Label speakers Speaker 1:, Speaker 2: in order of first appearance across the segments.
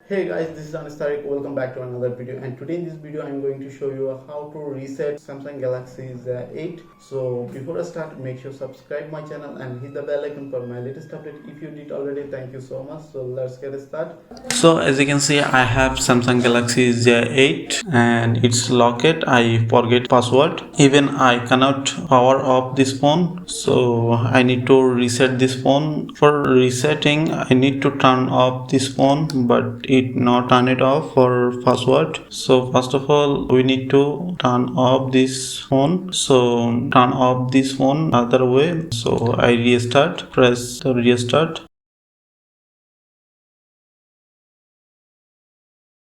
Speaker 1: Hey guys, this is Anis Tariq. Welcome back to another video, and today in this video I'm going to show you how to reset Samsung Galaxy Z8. So before I start, make sure subscribe my channel and hit the bell icon for my latest update. If you did already, thank you so much. So let's get started.
Speaker 2: So as you can see, I have Samsung Galaxy Z8 and it's locked. I forget password. Even I cannot power off this phone. So I need to reset this phone. For resetting, I need to turn off this phone, but it not turn it off for password. So first of all, we need to turn off this phone. So turn off this phone other way. So I restart, press the restart.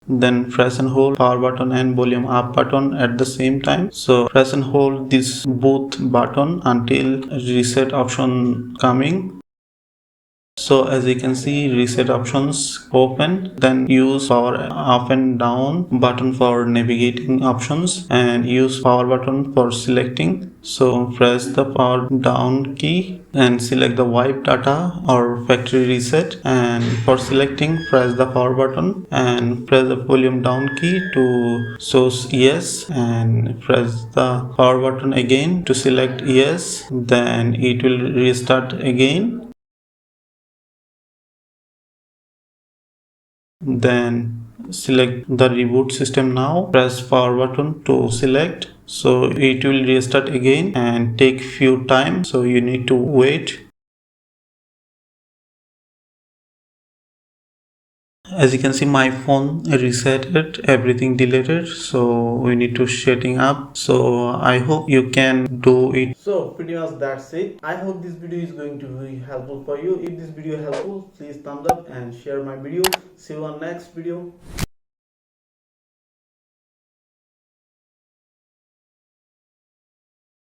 Speaker 2: Then press and hold power button and volume up button at the same time. So press and hold this both button until reset option coming. So as you can see, reset options open. Then use power up and down button for navigating options and use power button for selecting. So press the power down key and select the wipe data or factory reset, and for selecting press the power button and press the volume down key to choose yes, and press the power button again to select yes. Then it will restart again. Then select the reboot system now. Press power button to select. So it will restart again and take few time. So you need to wait. As you can see, my phone resetted, everything deleted. So we need to setting up. So I hope you can do it.
Speaker 1: So pretty much that's it. I hope this video is going to be helpful for you. If this video helpful, please thumbs up and share my video. See you on next video.